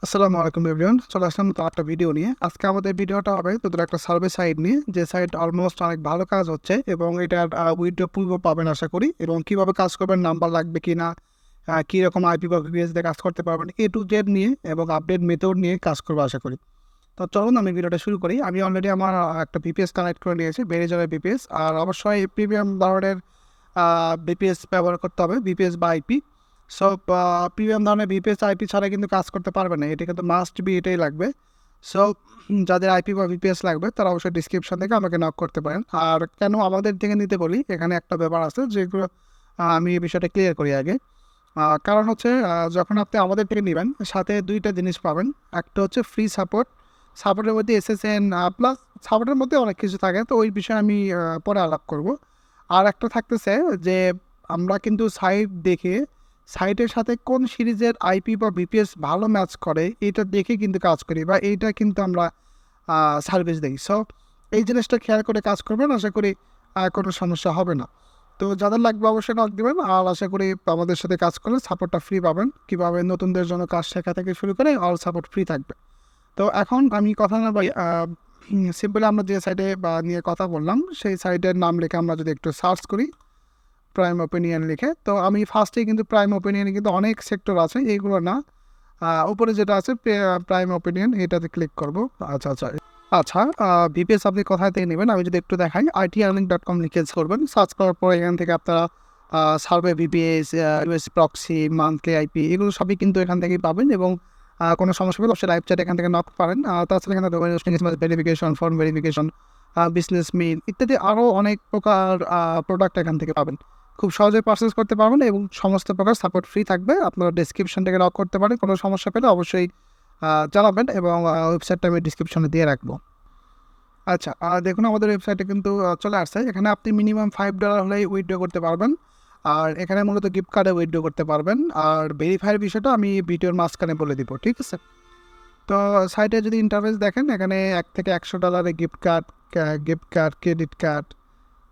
আসসালামু আলাইকুম এভরিওয়ান, চলে আসলাম তো একটা ভিডিও নিয়ে। আজকে আমাদের ভিডিওটা হবে তোদের একটা সার্ভে সাইট নিয়ে, যে সাইট অলমোস্ট অনেক ভালো কাজ হচ্ছে এবং এটার উইথড্র পূর্ব পাবেন আশা করি। এবং কীভাবে কাজ করবেন, নাম্বার লাগবে কি না, কীরকম আইপি বা ভিপিএস দিয়ে কাজ করতে পারবেন, A to Z নিয়ে এবং আপডেট মেথড নিয়ে কাজ করবো আশা করি। তো চলুন আমি ভিডিওটা শুরু করি। আমি অলরেডি আমার একটা ভিপিএস কানেক্ট করে নিয়েছি, ভেরিজনের ভিপিএস। আর অবশ্যই প্রিমিয়াম ধরনের ভিপিএস ব্যবহার করতে হবে, ভিপিএস বা আইপি। সব প্রিমিয়াম ধরনের ভিপিএস আইপি ছাড়া কিন্তু কাজ করতে পারবে না, এটা কিন্তু মাস্ট বি, এটাই লাগবে। সো যাদের আইপি বা ভিপিএস লাগবে তারা অবশ্যই ডিসক্রিপশন থেকে আমাকে নক করতে পারেন। আর কেন আমাদের থেকে নিতে বলি, এখানে একটা ব্যাপার আছে যেগুলো আমি এই বিষয়টা ক্লিয়ার করি আগে। কারণ হচ্ছে যখন আপনি আমাদের থেকে নেবেন, সাথে দুইটা জিনিস পাবেন। একটা হচ্ছে ফ্রি সাপোর্ট, সাপোর্টের মধ্যে এসএসএন প্লাস সাপোর্টের মধ্যে অনেক কিছু থাকে, তো ওই বিষয়ে আমি পরে আলাপ করব। আর একটা থাকতেছে যে আমরা কিন্তু সাইট দেখে, সাইটের সাথে কোন সিরিজের আইপি বা ভিপিএস ভালো ম্যাচ করে এটা দেখে কিন্তু কাজ করি, বা এইটা কিন্তু আমরা সার্ভিস দিই। সো এই জিনিসটা খেয়াল করে কাজ করবেন, আশা করি কোনো সমস্যা হবে না। তো যাদের লাগবে অবশ্যই নক দেবেন। আর আশা করি আমাদের সাথে কাজ করলে সাপোর্টটা ফ্রি পাবেন। কীভাবে নতুনদের জন্য কাজ শেখা থেকে শুরু করে অল সাপোর্ট ফ্রি থাকবে। তো এখন আমি কথা না বলি, সিম্পলি আমরা যে সাইটে নিয়ে কথা বললাম সেই সাইটের নাম লিখে আমরা যদি একটু সার্চ করি, প্রাইম ওপিনিয়ন লিখে, তো আমি ফার্স্টেই কিন্তু প্রাইম ওপিনিয়নে কিন্তু অনেক সেক্টর আছে, এইগুলো না। উপরে যেটা আছে প্রাইম ওপিনিয়ন, এটাতে ক্লিক করব। আচ্ছা আচ্ছা আচ্ছা ভিপিএস আপনি কোথায় থেকে নেবেন আমি যদি একটু দেখাই, itearning.com লিখে করবেন। সার্চ করার পর এখান থেকে আপনারা survey VPS, US proxy, monthly IP, এগুলো সবই কিন্তু এখান থেকেই পাবেন। এবং কোনো সমস্যা হলে অবশ্যই লাইভ চ্যাট এখান থেকে নক পারেন। তাছাড়া এখানে verification, form verification, business mail ইত্যাদি আরও অনেক প্রকার প্রোডাক্ট এখান থেকে পাবেন। খুব সহজে পারচেস করতে পারবেন এবং সমস্ত প্রকার সাপোর্ট ফ্রি থাকবে। আপনারা ডিসক্রিপশন থেকে লক করতে পারেন। কোনো সমস্যা পেলে অবশ্যই জানাবেন এবং ওয়েবসাইটটা আমি ডিসক্রিপশনে দিয়ে রাখবো। আচ্ছা, দেখুন আমাদের ওয়েবসাইটে কিন্তু চলে আসছে। এখানে আপনি মিনিমাম $5 হলেই উইথড্র করতে পারবেন। আর এখানে মূলত গিফট কার্ডে উইথড্র করতে পারবেন। আর ভেরিফাইয়ের বিষয়টা আমি ভিডিওর মাঝখানে বলে দিব, ঠিক আছে? তো সাইটে যদি ইন্টারফেস দেখেন, এখানে $1 থেকে $100 গিফট কার্ড, ক্রেডিট কার্ড,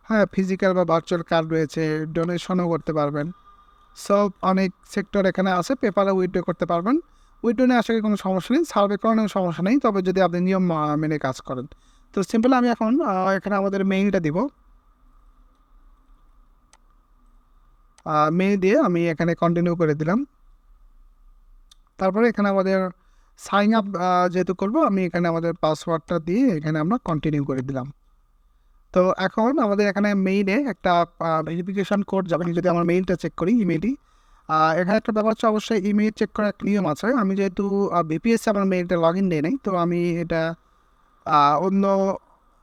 হ্যাঁ, ফিজিক্যাল বা ভার্চুয়াল কার্ড রয়েছে, ডোনেশনও করতে পারবেন। সব অনেক সেক্টর এখানে আছে, পেপারে উইথড্র করতে পারবেন। উইথড্র নিয়ে আসলে কোনো সমস্যা নেই, সার্ভে করানোর সমস্যা নেই, তবে যদি আপনি নিয়ম মেনে কাজ করেন। তো সিম্পল আমি এখন এখানে আমাদের মেইলটা দিব। মেইল দিয়ে আমি এখানে কন্টিনিউ করে দিলাম। তারপরে এখানে আমাদের সাইন আপ যেহেতু করবো, আমি এখানে আমাদের পাসওয়ার্ডটা দিয়ে এখানে আমরা কন্টিনিউ করে দিলাম। তো এখন আমাদের এখানে মেইলে একটা ভেরিফিকেশন কোড যাবে। যদি আমার মেইলটা চেক করি, ইমেইলটি, এখানে একটা ব্যাপার হচ্ছে, অবশ্যই ইমেইল চেক করার একটা নিয়ম আছে। আমি যেহেতু বিপিএসে আমার মেইলটা লগ ইন দিয়ে নেই, তো আমি এটা অন্য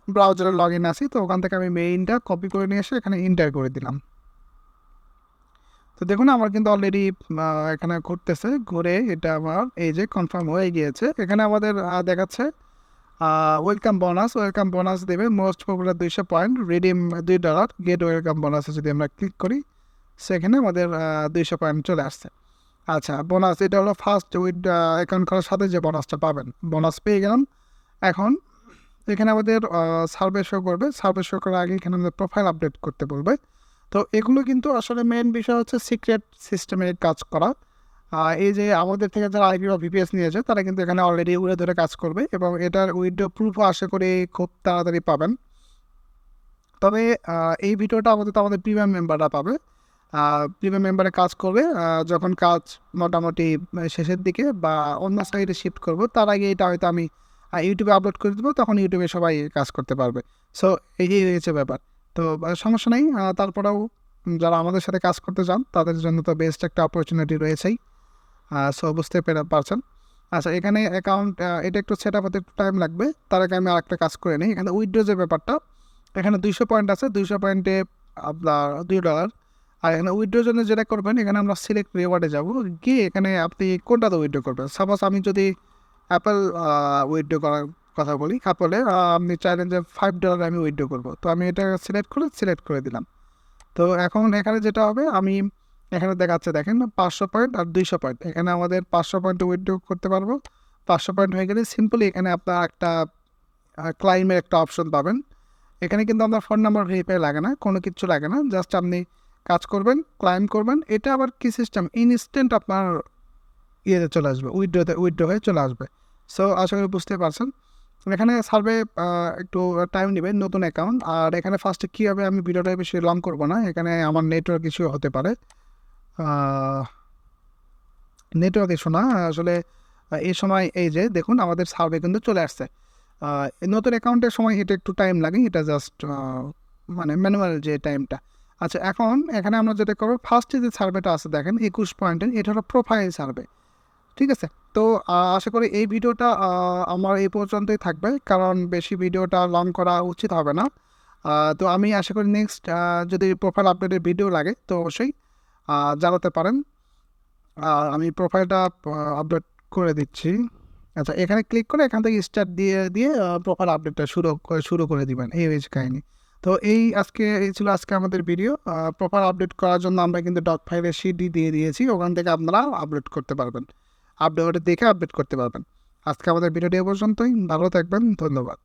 ব্রাউজারে লগ ইন আছি, তো ওখান থেকে আমি মেইলটা কপি করে নিয়ে এসে এখানে এন্টার করে দিলাম। তো দেখুন আমার কিন্তু অলরেডি এখানে ঘুরতেছে, ঘুরে এটা আমার এই যে কনফার্ম হয়ে গিয়েছে। এখানে আমাদের দেখাচ্ছে ওয়েলকাম বোনাস দেবে, most popular 200 point, redeem $2, get welcome বোনাসে যদি আমরা ক্লিক করি, সেখানে আমাদের 200 পয়েন্ট চলে আসছে। আচ্ছা, বোনাস এটা হলো ফার্স্ট উইথ অ্যাকাউন্ট করার সাথে যে বোনাসটা পাবেন, বোনাস পেয়ে গেলাম। এখন এখানে আমাদের সার্ভে শো করবে, সার্ভে শো করার আগে এখানে আমাদের প্রোফাইল আপডেট করতে বলবে। তো এগুলো কিন্তু আসলে মেন বিষয় হচ্ছে সিক্রেট সিস্টেমে কাজ করা। এই যে আমাদের থেকে যারা আইপি বা ভিপিএস নিয়েছে তারা কিন্তু এখানে অলরেডি উড়ে ধরে কাজ করবে এবং এটার উইথড্র প্রুফও আশা করি খুব তাড়াতাড়ি পাবেন। তবে এই ভিডিওটা আমাদের প্রিমিয়াম মেম্বাররা পাবে। প্রিমিয়াম মেম্বারে কাজ করবে যখন কাজ মোটামুটি শেষের দিকে বা অন্য সাইডে শিফট করব, তার আগে এটা হয়তো আমি ইউটিউবে আপলোড করে দেবো, তখন ইউটিউবে সবাই কাজ করতে পারবে। সো এই হয়েছে ব্যাপার। তো সমস্যা নেই। তারপরেও যারা আমাদের সাথে কাজ করতে চান তাদের জন্য তো বেস্ট একটা অপরচুনিটি রয়েছেই। সো বুঝতে পারছেন। আচ্ছা, এখানে অ্যাকাউন্ট এটা একটু সেট আপ হতে একটু টাইম লাগবে, তার আগে আমি আরেকটা কাজ করে নিই। এখানে উইথড্র যে ব্যাপারটা, এখানে 200 পয়েন্ট আছে, 200 পয়েন্টে আপনার $2। আর এখানে উইথড্রোর জন্য যেটা করবেন, এখানে আমরা সিলেক্ট রিওয়ার্ডে যাব, গিয়ে এখানে আপনি কোনটাতে উইথড্র করবেন। সাপোজ আমি যদি অ্যাপেল উইথড্র করার কথা বলি, অ্যাপলে আপনি চাইলেন যে $5 আমি উইথড্র করবো, তো আমি এটা সিলেক্ট করে দিলাম। তো এখন এখানে যেটা হবে, আমি এখানে দেখাচ্ছে দেখেন 500 পয়েন্ট আর 200 পয়েন্ট, এখানে আমাদের 500 পয়েন্ট উইথড্র করতে পারবো। 500 পয়েন্ট হয়ে গেলে সিম্পলি এখানে আপনার একটা ক্লাইমের একটা অপশন পাবেন। এখানে কিন্তু আপনার ফোন নাম্বার ভেরিফাই লাগে না, কোনো কিছু লাগে না, জাস্ট আপনি কাজ করবেন, ক্লাইম করবেন। এটা আবার কি সিস্টেম, ইনস্ট্যান্ট আপনার ইয়েতে চলে আসবে, উইথড্র হয়ে চলে আসবে। সো আশা করি বুঝতে পারছেন। এখানে সার্ভে একটু টাইম নেবে, নতুন অ্যাকাউন্ট। আর এখানে ফার্স্টে কী হবে, আমি ভিডিওটা বেশি লং করবো না, এখানে আমার নেটওয়ার্ক ইস্যু হতে পারে। নেটওয়ার্ক ইস্যু না আসলে, এই সময় এই যে দেখুন আমাদের সার্ভে কিন্তু চলে আসছে। এই নতুন অ্যাকাউন্টের সময় এটা একটু টাইম লাগে, এটা জাস্ট মানে ম্যানুয়াল যে টাইমটা। আচ্ছা, এখন এখানে আমরা যেটা করবো, ফার্স্টে যে সার্ভেটা আছে দেখেন 21 পয়েন্টের, এটা হলো প্রোফাইল সার্ভে। ঠিক আছে, তো আশা করি এই ভিডিওটা আমার এই পর্যন্তই থাকবে, কারণ বেশি ভিডিওটা লং করা উচিত হবে না। তো আমি আশা করি নেক্সট যদি প্রোফাইল আপডেটের ভিডিও লাগে তো অবশ্যই জানাতে পারেন। আমি প্রোফাইলটা আপডেট করে দিচ্ছি। আচ্ছা, এখানে ক্লিক করে এখান থেকে স্টার্ট দিয়ে দিয়ে প্রোফাইল আপডেটটা শুরু করে দিবেন, এই হয়েছে কাহিনি। তো এই ছিল আজকে আমাদের ভিডিও। প্রোফাইল আপডেট করার জন্য আমরা কিন্তু ডক ফাইলে সিডি দিয়ে দিয়েছি, ওখান থেকে আপনারা আপলোড করতে পারবেন, আপডেট দেখে আপডেট করতে পারবেন। আজকে আমাদের ভিডিওটি এ পর্যন্তই, ভালো থাকবেন, ধন্যবাদ।